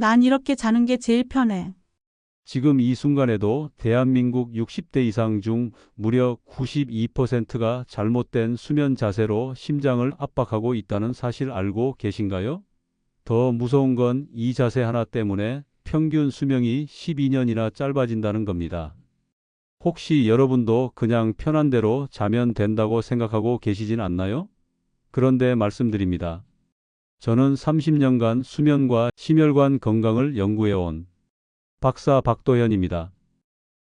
난 이렇게 자는 게 제일 편해. 지금 이 순간에도 대한민국 60대 이상 중 무려 92%가 잘못된 수면 자세로 심장을 압박하고 있다는 사실 알고 계신가요? 더 무서운 건 이 자세 하나 때문에 평균 수명이 12년이나 짧아진다는 겁니다. 혹시 여러분도 그냥 편한 대로 자면 된다고 생각하고 계시진 않나요? 그런데 말씀드립니다. 저는 30년간 수면과 심혈관 건강을 연구해온 박사 박도현입니다.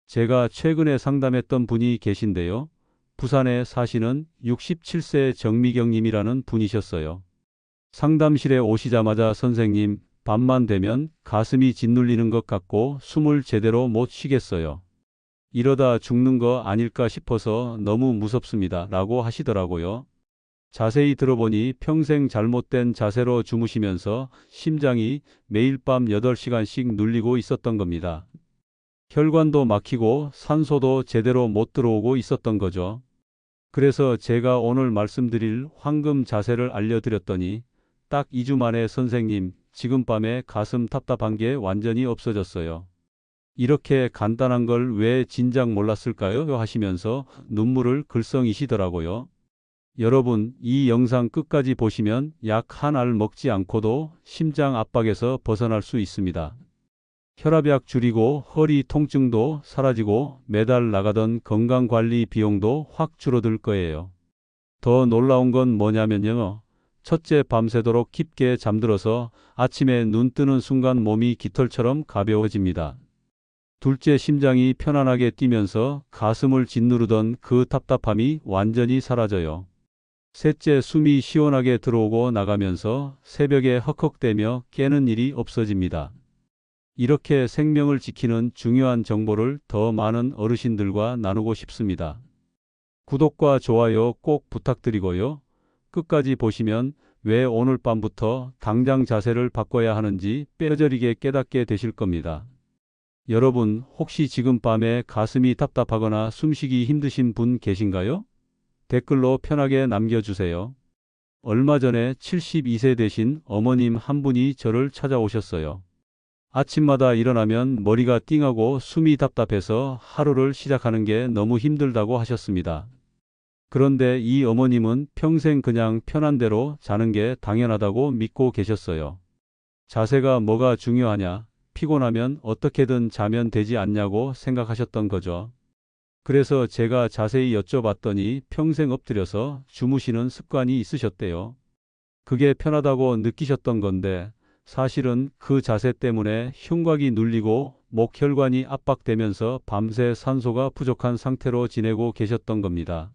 제가 최근에 상담했던 분이 계신데요. 부산에 사시는 67세 정미경 님이라는 분이셨어요. 상담실에 오시자마자 선생님, 밤만 되면 가슴이 짓눌리는 것 같고 숨을 제대로 못 쉬겠어요. 이러다 죽는 거 아닐까 싶어서 너무 무섭습니다. 라고 하시더라고요. 자세히 들어보니 평생 잘못된 자세로 주무시면서 심장이 매일 밤 8시간씩 눌리고 있었던 겁니다. 혈관도 막히고 산소도 제대로 못 들어오고 있었던 거죠. 그래서 제가 오늘 말씀드릴 황금 자세를 알려드렸더니 딱 2주 만에 선생님, 지금 밤에 가슴 답답한 게 완전히 없어졌어요. 이렇게 간단한 걸 왜 진작 몰랐을까요? 하시면서 눈물을 글썽이시더라고요. 여러분, 이 영상 끝까지 보시면 약 한 알 먹지 않고도 심장 압박에서 벗어날 수 있습니다. 혈압약 줄이고 허리 통증도 사라지고 매달 나가던 건강관리 비용도 확 줄어들 거예요. 더 놀라운 건 뭐냐면요. 첫째, 밤새도록 깊게 잠들어서 아침에 눈 뜨는 순간 몸이 깃털처럼 가벼워집니다. 둘째, 심장이 편안하게 뛰면서 가슴을 짓누르던 그 답답함이 완전히 사라져요. 셋째, 숨이 시원하게 들어오고 나가면서 새벽에 헉헉대며 깨는 일이 없어집니다. 이렇게 생명을 지키는 중요한 정보를 더 많은 어르신들과 나누고 싶습니다. 구독과 좋아요 꼭 부탁드리고요. 끝까지 보시면 왜 오늘 밤부터 당장 자세를 바꿔야 하는지 뼈저리게 깨닫게 되실 겁니다. 여러분, 혹시 지금 밤에 가슴이 답답하거나 숨쉬기 힘드신 분 계신가요? 댓글로 편하게 남겨주세요. 얼마 전에 72세 되신 어머님 한 분이 저를 찾아오셨어요. 아침마다 일어나면 머리가 띵하고 숨이 답답해서 하루를 시작하는 게 너무 힘들다고 하셨습니다. 그런데 이 어머님은 평생 그냥 편한 대로 자는 게 당연하다고 믿고 계셨어요. 자세가 뭐가 중요하냐? 피곤하면 어떻게든 자면 되지 않냐고 생각하셨던 거죠. 그래서 제가 자세히 여쭤봤더니 평생 엎드려서 주무시는 습관이 있으셨대요. 그게 편하다고 느끼셨던 건데 사실은 그 자세 때문에 흉곽이 눌리고 목혈관이 압박되면서 밤새 산소가 부족한 상태로 지내고 계셨던 겁니다.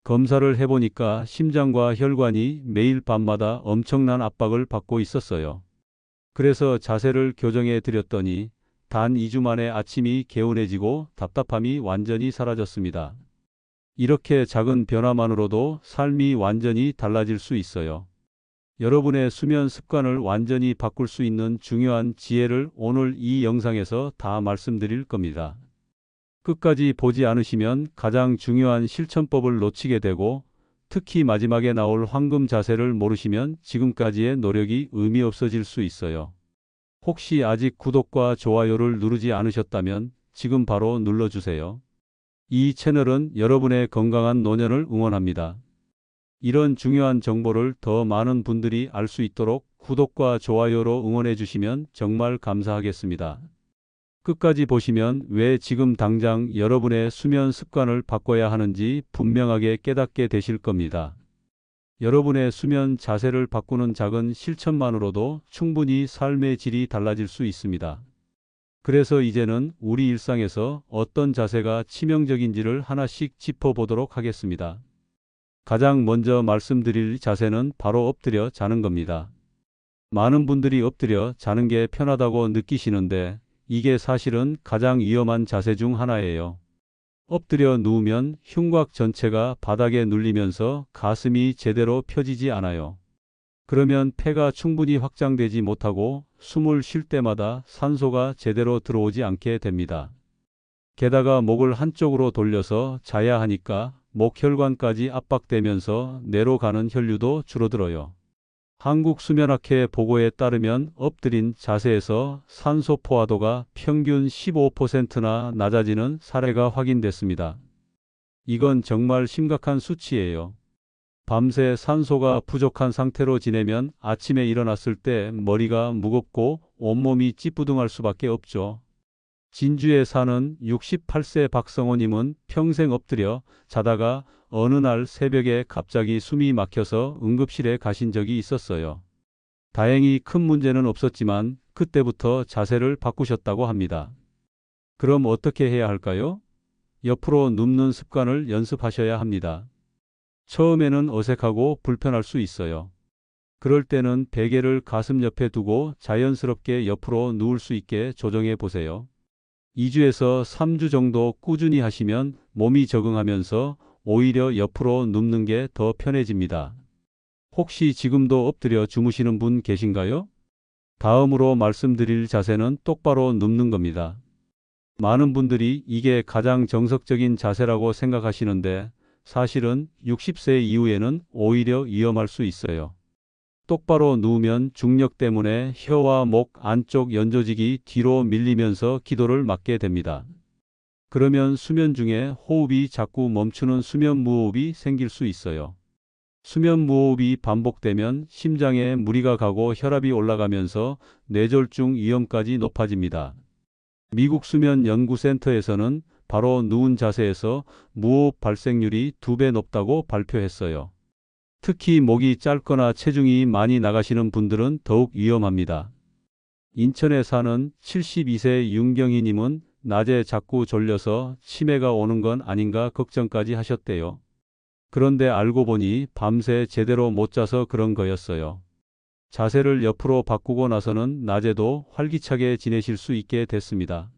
검사를 해보니까 심장과 혈관이 매일 밤마다 엄청난 압박을 받고 있었어요. 그래서 자세를 교정해 드렸더니 단 2주 만에 아침이 개운해지고 답답함이 완전히 사라졌습니다. 이렇게 작은 변화만으로도 삶이 완전히 달라질 수 있어요. 여러분의 수면 습관을 완전히 바꿀 수 있는 중요한 지혜를 오늘 이 영상에서 다 말씀드릴 겁니다. 끝까지 보지 않으시면 가장 중요한 실천법을 놓치게 되고 특히 마지막에 나올 황금 자세를 모르시면 지금까지의 노력이 의미 없어질 수 있어요. 혹시 아직 구독과 좋아요를 누르지 않으셨다면 지금 바로 눌러주세요. 이 채널은 여러분의 건강한 노년을 응원합니다. 이런 중요한 정보를 더 많은 분들이 알 수 있도록 구독과 좋아요로 응원해 주시면 정말 감사하겠습니다. 끝까지 보시면 왜 지금 당장 여러분의 수면 습관을 바꿔야 하는지 분명하게 깨닫게 되실 겁니다. 여러분의 수면 자세를 바꾸는 작은 실천만으로도 충분히 삶의 질이 달라질 수 있습니다. 그래서 이제는 우리 일상에서 어떤 자세가 치명적인지를 하나씩 짚어보도록 하겠습니다. 가장 먼저 말씀드릴 자세는 바로 엎드려 자는 겁니다. 많은 분들이 엎드려 자는 게 편하다고 느끼시는데 이게 사실은 가장 위험한 자세 중 하나예요. 엎드려 누우면 흉곽 전체가 바닥에 눌리면서 가슴이 제대로 펴지지 않아요. 그러면 폐가 충분히 확장되지 못하고 숨을 쉴 때마다 산소가 제대로 들어오지 않게 됩니다. 게다가 목을 한쪽으로 돌려서 자야 하니까 목혈관까지 압박되면서 뇌로 가는 혈류도 줄어들어요. 한국수면학회 보고에 따르면 엎드린 자세에서 산소 포화도가 평균 15%나 낮아지는 사례가 확인됐습니다. 이건 정말 심각한 수치예요. 밤새 산소가 부족한 상태로 지내면 아침에 일어났을 때 머리가 무겁고 온몸이 찌뿌둥할 수밖에 없죠. 진주에 사는 68세 박성호님은 평생 엎드려 자다가 어느 날 새벽에 갑자기 숨이 막혀서 응급실에 가신 적이 있었어요. 다행히 큰 문제는 없었지만 그때부터 자세를 바꾸셨다고 합니다. 그럼 어떻게 해야 할까요? 옆으로 눕는 습관을 연습하셔야 합니다. 처음에는 어색하고 불편할 수 있어요. 그럴 때는 베개를 가슴 옆에 두고 자연스럽게 옆으로 누울 수 있게 조정해 보세요. 2주에서 3주 정도 꾸준히 하시면 몸이 적응하면서 오히려 옆으로 눕는 게 더 편해집니다. 혹시 지금도 엎드려 주무시는 분 계신가요? 다음으로 말씀드릴 자세는 똑바로 눕는 겁니다. 많은 분들이 이게 가장 정석적인 자세라고 생각하시는데 사실은 60세 이후에는 오히려 위험할 수 있어요. 똑바로 누우면 중력 때문에 혀와 목 안쪽 연조직이 뒤로 밀리면서 기도를 막게 됩니다. 그러면 수면 중에 호흡이 자꾸 멈추는 수면 무호흡이 생길 수 있어요. 수면 무호흡이 반복되면 심장에 무리가 가고 혈압이 올라가면서 뇌졸중 위험까지 높아집니다. 미국 수면 연구센터에서는 바로 누운 자세에서 무호흡 발생률이 2배 높다고 발표했어요. 특히 목이 짧거나 체중이 많이 나가시는 분들은 더욱 위험합니다. 인천에 사는 72세 윤경희님은 낮에 자꾸 졸려서 치매가 오는 건 아닌가 걱정까지 하셨대요. 그런데 알고 보니 밤새 제대로 못 자서 그런 거였어요. 자세를 옆으로 바꾸고 나서는 낮에도 활기차게 지내실 수 있게 됐습니다.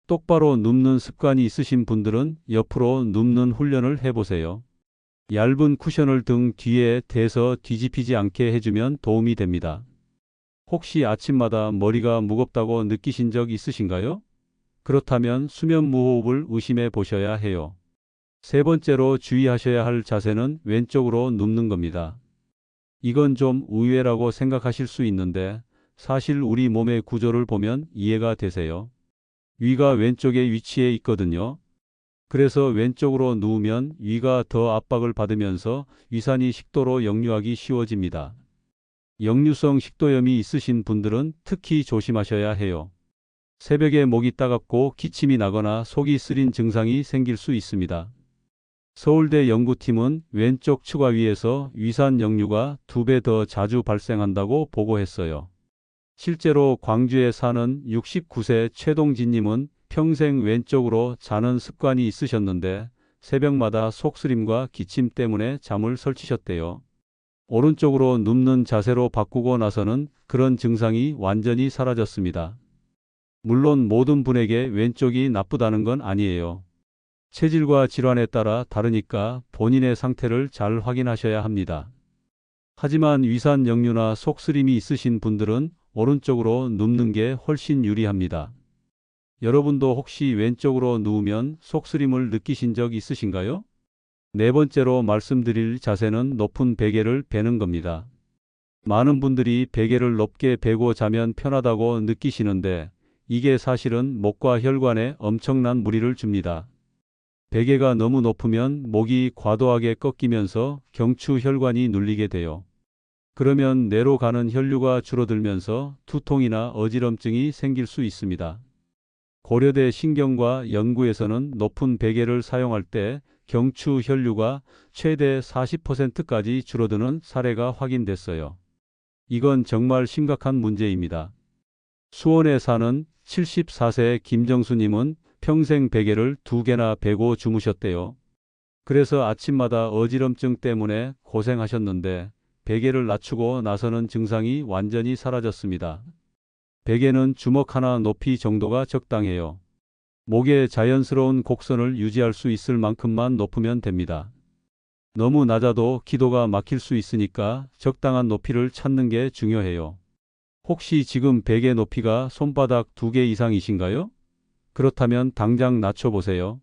똑바로 눕는 습관이 있으신 분들은 옆으로 눕는 훈련을 해보세요. 얇은 쿠션을 등 뒤에 대서 뒤집히지 않게 해주면 도움이 됩니다. 혹시 아침마다 머리가 무겁다고 느끼신 적 있으신가요? 그렇다면 수면 무호흡을 의심해 보셔야 해요. 세 번째로 주의하셔야 할 자세는 왼쪽으로 눕는 겁니다. 이건 좀 의외라고 생각하실 수 있는데 사실 우리 몸의 구조를 보면 이해가 되세요. 위가 왼쪽에 위치해 있거든요. 그래서 왼쪽으로 누우면 위가 더 압박을 받으면서 위산이 식도로 역류하기 쉬워집니다. 역류성 식도염이 있으신 분들은 특히 조심하셔야 해요. 새벽에 목이 따갑고 기침이 나거나 속이 쓰린 증상이 생길 수 있습니다. 서울대 연구팀은 왼쪽 추가 위에서 위산 역류가 2배 더 자주 발생한다고 보고했어요. 실제로 광주에 사는 69세 최동진님은 평생 왼쪽으로 자는 습관이 있으셨는데 새벽마다 속쓰림과 기침 때문에 잠을 설치셨대요. 오른쪽으로 눕는 자세로 바꾸고 나서는 그런 증상이 완전히 사라졌습니다. 물론 모든 분에게 왼쪽이 나쁘다는 건 아니에요. 체질과 질환에 따라 다르니까 본인의 상태를 잘 확인하셔야 합니다. 하지만 위산 역류나 속쓰림이 있으신 분들은 오른쪽으로 눕는 게 훨씬 유리합니다. 여러분도 혹시 왼쪽으로 누우면 속쓰림을 느끼신 적 있으신가요? 네 번째로 말씀드릴 자세는 높은 베개를 베는 겁니다. 많은 분들이 베개를 높게 베고 자면 편하다고 느끼시는데 이게 사실은 목과 혈관에 엄청난 무리를 줍니다. 베개가 너무 높으면 목이 과도하게 꺾이면서 경추 혈관이 눌리게 돼요. 그러면 뇌로 가는 혈류가 줄어들면서 두통이나 어지럼증이 생길 수 있습니다. 고려대 신경과 연구에서는 높은 베개를 사용할 때 경추 혈류가 최대 40%까지 줄어드는 사례가 확인됐어요. 이건 정말 심각한 문제입니다. 수원에 사는 74세 김정수님은 평생 베개를 2개나 베고 주무셨대요. 그래서 아침마다 어지럼증 때문에 고생하셨는데 베개를 낮추고 나서는 증상이 완전히 사라졌습니다. 베개는 주먹 하나 높이 정도가 적당해요. 목의 자연스러운 곡선을 유지할 수 있을 만큼만 높으면 됩니다. 너무 낮아도 기도가 막힐 수 있으니까 적당한 높이를 찾는 게 중요해요. 혹시 지금 베개 높이가 손바닥 2개 이상이신가요? 그렇다면 당장 낮춰보세요.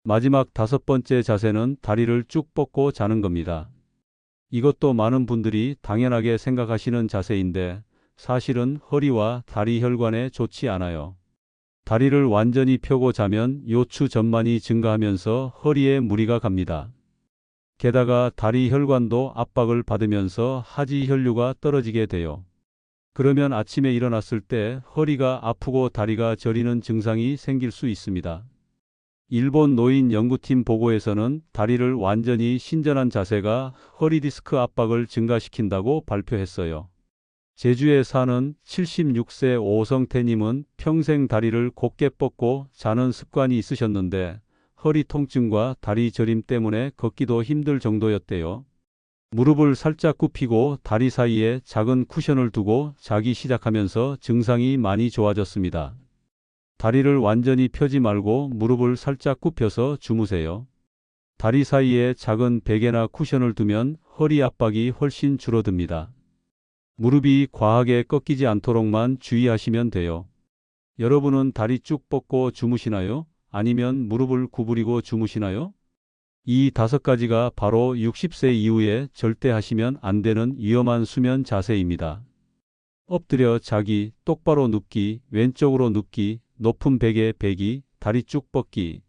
마지막 5번째 자세는 다리를 쭉 뻗고 자는 겁니다. 이것도 많은 분들이 당연하게 생각하시는 자세인데 사실은 허리와 다리 혈관에 좋지 않아요. 다리를 완전히 펴고 자면 요추 전만이 증가하면서 허리에 무리가 갑니다. 게다가 다리 혈관도 압박을 받으면서 하지 혈류가 떨어지게 돼요. 그러면 아침에 일어났을 때 허리가 아프고 다리가 저리는 증상이 생길 수 있습니다. 일본 노인 연구팀 보고에서는 다리를 완전히 신전한 자세가 허리 디스크 압박을 증가시킨다고 발표했어요. 제주에 사는 76세 오성태님은 평생 다리를 곧게 뻗고 자는 습관이 있으셨는데 허리 통증과 다리 저림 때문에 걷기도 힘들 정도였대요. 무릎을 살짝 굽히고 다리 사이에 작은 쿠션을 두고 자기 시작하면서 증상이 많이 좋아졌습니다. 다리를 완전히 펴지 말고 무릎을 살짝 굽혀서 주무세요. 다리 사이에 작은 베개나 쿠션을 두면 허리 압박이 훨씬 줄어듭니다. 무릎이 과하게 꺾이지 않도록만 주의하시면 돼요. 여러분은 다리 쭉 뻗고 주무시나요? 아니면 무릎을 구부리고 주무시나요? 이 5가지가 바로 60세 이후에 절대 하시면 안 되는 위험한 수면 자세입니다. 엎드려 자기, 똑바로 눕기, 왼쪽으로 눕기, 높은 베개 베기, 다리 쭉 뻗기.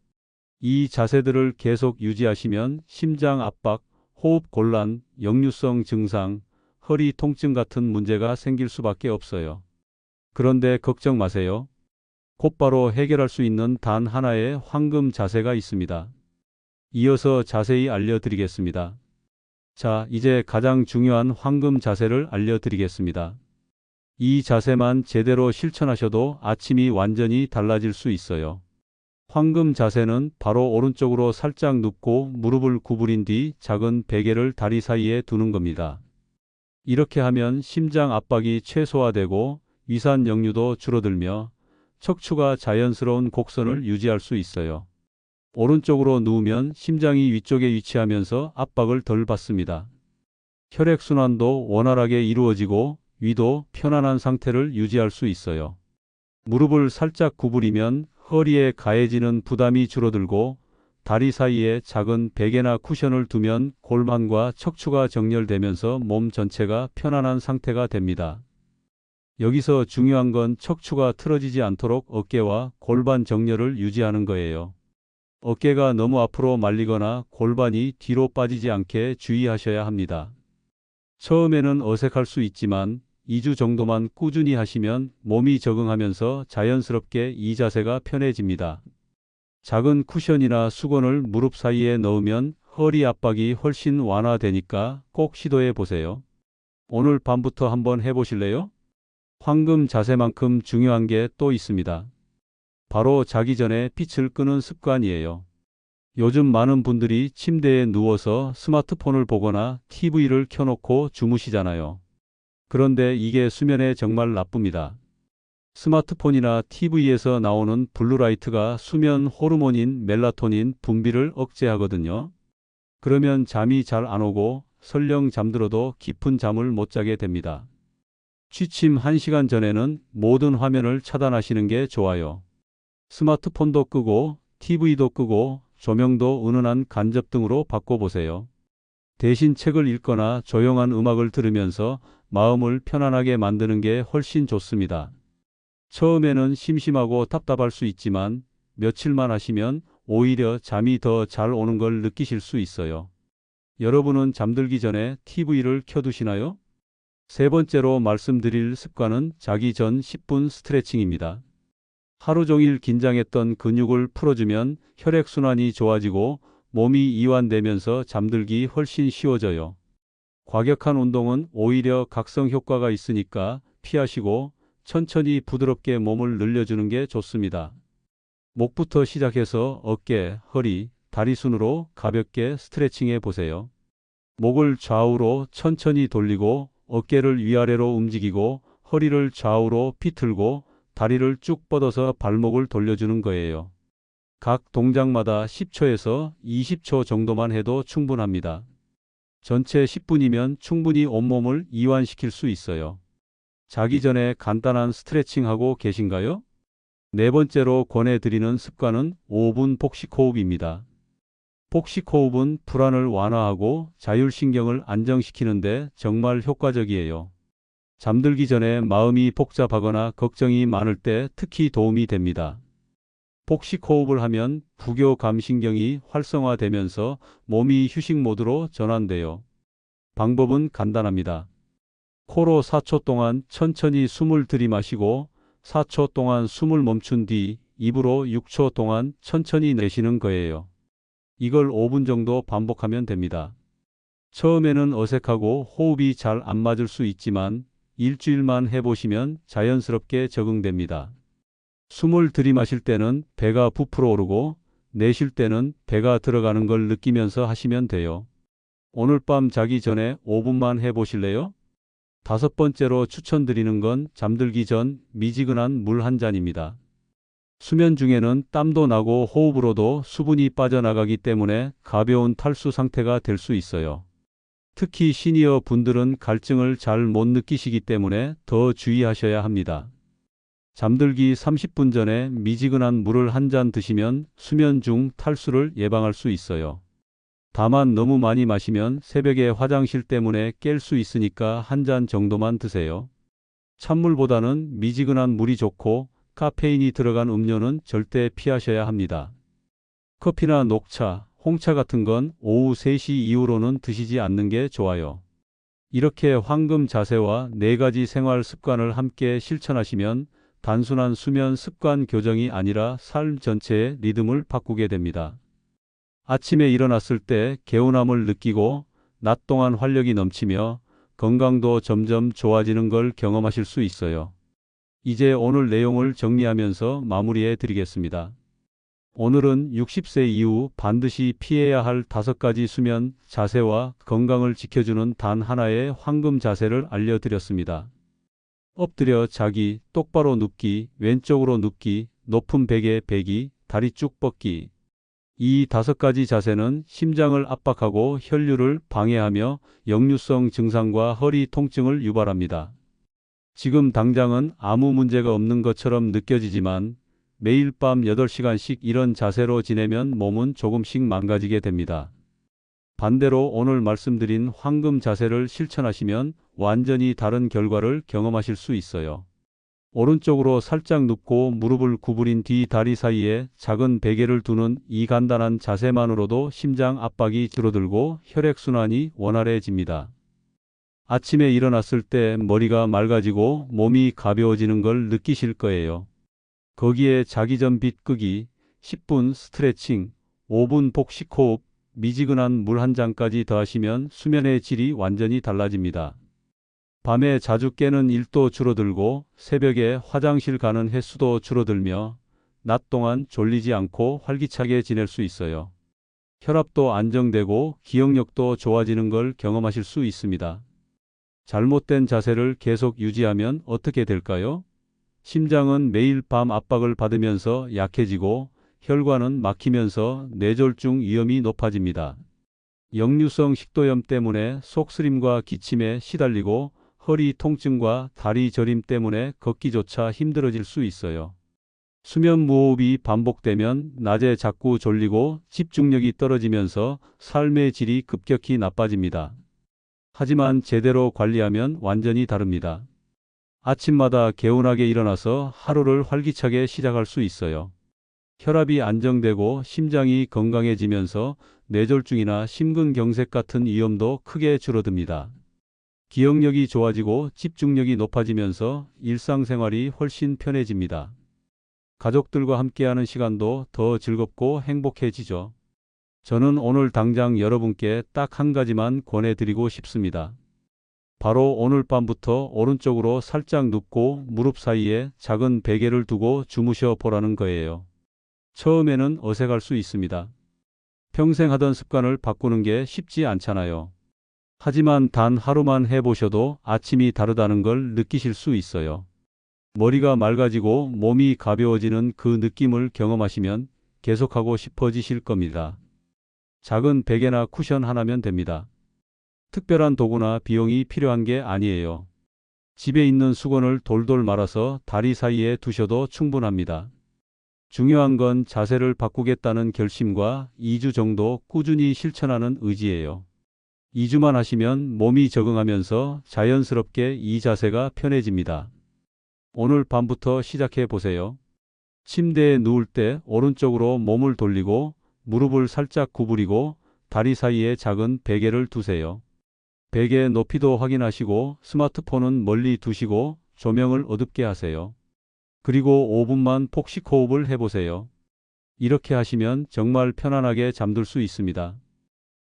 이 자세들을 계속 유지하시면 심장 압박, 호흡 곤란, 역류성 증상, 허리 통증 같은 문제가 생길 수밖에 없어요. 그런데 걱정 마세요. 곧바로 해결할 수 있는 단 하나의 황금 자세가 있습니다. 이어서 자세히 알려드리겠습니다. 자, 이제 가장 중요한 황금 자세를 알려드리겠습니다. 이 자세만 제대로 실천하셔도 아침이 완전히 달라질 수 있어요. 황금 자세는 바로 오른쪽으로 살짝 눕고 무릎을 구부린 뒤 작은 베개를 다리 사이에 두는 겁니다. 이렇게 하면 심장 압박이 최소화되고 위산 역류도 줄어들며 척추가 자연스러운 곡선을 유지할 수 있어요. 오른쪽으로 누우면 심장이 위쪽에 위치하면서 압박을 덜 받습니다. 혈액순환도 원활하게 이루어지고 위도 편안한 상태를 유지할 수 있어요. 무릎을 살짝 구부리면 허리에 가해지는 부담이 줄어들고 다리 사이에 작은 베개나 쿠션을 두면 골반과 척추가 정렬되면서 몸 전체가 편안한 상태가 됩니다. 여기서 중요한 건 척추가 틀어지지 않도록 어깨와 골반 정렬을 유지하는 거예요. 어깨가 너무 앞으로 말리거나 골반이 뒤로 빠지지 않게 주의하셔야 합니다. 처음에는 어색할 수 있지만 2주 정도만 꾸준히 하시면 몸이 적응하면서 자연스럽게 이 자세가 편해집니다. 작은 쿠션이나 수건을 무릎 사이에 넣으면 허리 압박이 훨씬 완화되니까 꼭 시도해 보세요. 오늘 밤부터 한번 해보실래요? 황금 자세만큼 중요한 게 또 있습니다. 바로 자기 전에 빛을 끄는 습관이에요. 요즘 많은 분들이 침대에 누워서 스마트폰을 보거나 TV를 켜놓고 주무시잖아요. 그런데 이게 수면에 정말 나쁩니다. 스마트폰이나 TV에서 나오는 블루라이트가 수면 호르몬인 멜라토닌 분비를 억제하거든요. 그러면 잠이 잘 안 오고 설령 잠들어도 깊은 잠을 못 자게 됩니다. 취침 1시간 전에는 모든 화면을 차단하시는 게 좋아요. 스마트폰도 끄고 TV도 끄고 조명도 은은한 간접 등으로 바꿔보세요. 대신 책을 읽거나 조용한 음악을 들으면서 마음을 편안하게 만드는 게 훨씬 좋습니다. 처음에는 심심하고 답답할 수 있지만 며칠만 하시면 오히려 잠이 더 잘 오는 걸 느끼실 수 있어요. 여러분은 잠들기 전에 TV를 켜두시나요? 세 번째로 말씀드릴 습관은 자기 전 10분 스트레칭입니다. 하루 종일 긴장했던 근육을 풀어주면 혈액순환이 좋아지고 몸이 이완되면서 잠들기 훨씬 쉬워져요. 과격한 운동은 오히려 각성 효과가 있으니까 피하시고 천천히 부드럽게 몸을 늘려주는 게 좋습니다. 목부터 시작해서 어깨, 허리, 다리 순으로 가볍게 스트레칭해 보세요. 목을 좌우로 천천히 돌리고 어깨를 위아래로 움직이고 허리를 좌우로 비틀고 다리를 쭉 뻗어서 발목을 돌려주는 거예요. 각 동작마다 10초에서 20초 정도만 해도 충분합니다. 전체 10분이면 충분히 온몸을 이완시킬 수 있어요. 자기 전에 간단한 스트레칭 하고 계신가요? 네 번째로 권해드리는 습관은 5분 복식 호흡입니다. 복식 호흡은 불안을 완화하고 자율신경을 안정시키는데 정말 효과적이에요. 잠들기 전에 마음이 복잡하거나 걱정이 많을 때 특히 도움이 됩니다. 복식 호흡을 하면 부교감신경이 활성화되면서 몸이 휴식 모드로 전환돼요. 방법은 간단합니다. 코로 4초 동안 천천히 숨을 들이마시고 4초 동안 숨을 멈춘 뒤 입으로 6초 동안 천천히 내쉬는 거예요. 이걸 5분 정도 반복하면 됩니다. 처음에는 어색하고 호흡이 잘 안 맞을 수 있지만 일주일만 해보시면 자연스럽게 적응됩니다. 숨을 들이마실 때는 배가 부풀어 오르고 내쉴 때는 배가 들어가는 걸 느끼면서 하시면 돼요. 오늘 밤 자기 전에 5분만 해보실래요? 5번째로 추천드리는 건 잠들기 전 미지근한 물 한 잔입니다. 수면 중에는 땀도 나고 호흡으로도 수분이 빠져나가기 때문에 가벼운 탈수 상태가 될 수 있어요. 특히 시니어 분들은 갈증을 잘 못 느끼시기 때문에 더 주의하셔야 합니다. 잠들기 30분 전에 미지근한 물을 한 잔 드시면 수면 중 탈수를 예방할 수 있어요. 다만 너무 많이 마시면 새벽에 화장실 때문에 깰 수 있으니까 한 잔 정도만 드세요. 찬물보다는 미지근한 물이 좋고 카페인이 들어간 음료는 절대 피하셔야 합니다. 커피나 녹차, 홍차 같은 건 오후 3시 이후로는 드시지 않는 게 좋아요. 이렇게 황금 자세와 4가지 생활 습관을 함께 실천하시면 단순한 수면 습관 교정이 아니라 삶 전체의 리듬을 바꾸게 됩니다. 아침에 일어났을 때 개운함을 느끼고 낮 동안 활력이 넘치며 건강도 점점 좋아지는 걸 경험하실 수 있어요. 이제 오늘 내용을 정리하면서 마무리해 드리겠습니다. 오늘은 60세 이후 반드시 피해야 할 5가지 수면 자세와 건강을 지켜주는 단 하나의 황금 자세를 알려드렸습니다. 엎드려 자기, 똑바로 눕기, 왼쪽으로 눕기, 높은 베개 베기, 다리 쭉 뻗기. 이 5가지 자세는 심장을 압박하고 혈류를 방해하며 역류성 증상과 허리 통증을 유발합니다. 지금 당장은 아무 문제가 없는 것처럼 느껴지지만 매일 밤 8시간씩 이런 자세로 지내면 몸은 조금씩 망가지게 됩니다. 반대로 오늘 말씀드린 황금 자세를 실천하시면 완전히 다른 결과를 경험하실 수 있어요. 오른쪽으로 살짝 눕고 무릎을 구부린 뒤 다리 사이에 작은 베개를 두는 이 간단한 자세만으로도 심장 압박이 줄어들고 혈액순환이 원활해집니다. 아침에 일어났을 때 머리가 맑아지고 몸이 가벼워지는 걸 느끼실 거예요. 거기에 자기 전 빛 끄기, 10분 스트레칭, 5분 복식 호흡, 미지근한 물 한 잔까지 더하시면 수면의 질이 완전히 달라집니다. 밤에 자주 깨는 일도 줄어들고 새벽에 화장실 가는 횟수도 줄어들며 낮 동안 졸리지 않고 활기차게 지낼 수 있어요. 혈압도 안정되고 기억력도 좋아지는 걸 경험하실 수 있습니다. 잘못된 자세를 계속 유지하면 어떻게 될까요? 심장은 매일 밤 압박을 받으면서 약해지고 혈관은 막히면서 뇌졸중 위험이 높아집니다. 역류성 식도염 때문에 속쓰림과 기침에 시달리고 허리 통증과 다리 저림 때문에 걷기조차 힘들어질 수 있어요. 수면 무호흡이 반복되면 낮에 자꾸 졸리고 집중력이 떨어지면서 삶의 질이 급격히 나빠집니다. 하지만 제대로 관리하면 완전히 다릅니다. 아침마다 개운하게 일어나서 하루를 활기차게 시작할 수 있어요. 혈압이 안정되고 심장이 건강해지면서 뇌졸중이나 심근경색 같은 위험도 크게 줄어듭니다. 기억력이 좋아지고 집중력이 높아지면서 일상생활이 훨씬 편해집니다. 가족들과 함께하는 시간도 더 즐겁고 행복해지죠. 저는 오늘 당장 여러분께 딱 한 가지만 권해드리고 싶습니다. 바로 오늘 밤부터 오른쪽으로 살짝 눕고 무릎 사이에 작은 베개를 두고 주무셔 보라는 거예요. 처음에는 어색할 수 있습니다. 평생 하던 습관을 바꾸는 게 쉽지 않잖아요. 하지만 단 하루만 해보셔도 아침이 다르다는 걸 느끼실 수 있어요. 머리가 맑아지고 몸이 가벼워지는 그 느낌을 경험하시면 계속하고 싶어지실 겁니다. 작은 베개나 쿠션 하나면 됩니다. 특별한 도구나 비용이 필요한 게 아니에요. 집에 있는 수건을 돌돌 말아서 다리 사이에 두셔도 충분합니다. 중요한 건 자세를 바꾸겠다는 결심과 2주 정도 꾸준히 실천하는 의지예요. 2주만 하시면 몸이 적응하면서 자연스럽게 이 자세가 편해집니다. 오늘 밤부터 시작해 보세요. 침대에 누울 때 오른쪽으로 몸을 돌리고 무릎을 살짝 구부리고 다리 사이에 작은 베개를 두세요. 베개 높이도 확인하시고 스마트폰은 멀리 두시고 조명을 어둡게 하세요. 그리고 5분만 폭식 호흡을 해보세요. 이렇게 하시면 정말 편안하게 잠들 수 있습니다.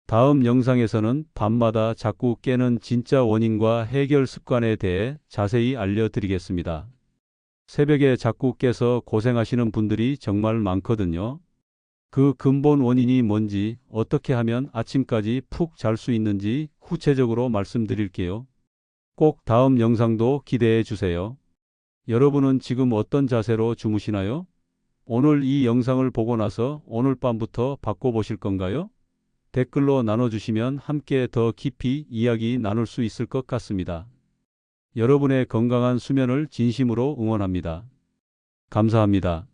다음 영상에서는 밤마다 자꾸 깨는 진짜 원인과 해결 습관에 대해 자세히 알려드리겠습니다. 새벽에 자꾸 깨서 고생하시는 분들이 정말 많거든요. 그 근본 원인이 뭔지, 어떻게 하면 아침까지 푹 잘 수 있는지 구체적으로 말씀드릴게요. 꼭 다음 영상도 기대해 주세요. 여러분은 지금 어떤 자세로 주무시나요? 오늘 이 영상을 보고 나서 오늘 밤부터 바꿔보실 건가요? 댓글로 나눠주시면 함께 더 깊이 이야기 나눌 수 있을 것 같습니다. 여러분의 건강한 수면을 진심으로 응원합니다. 감사합니다.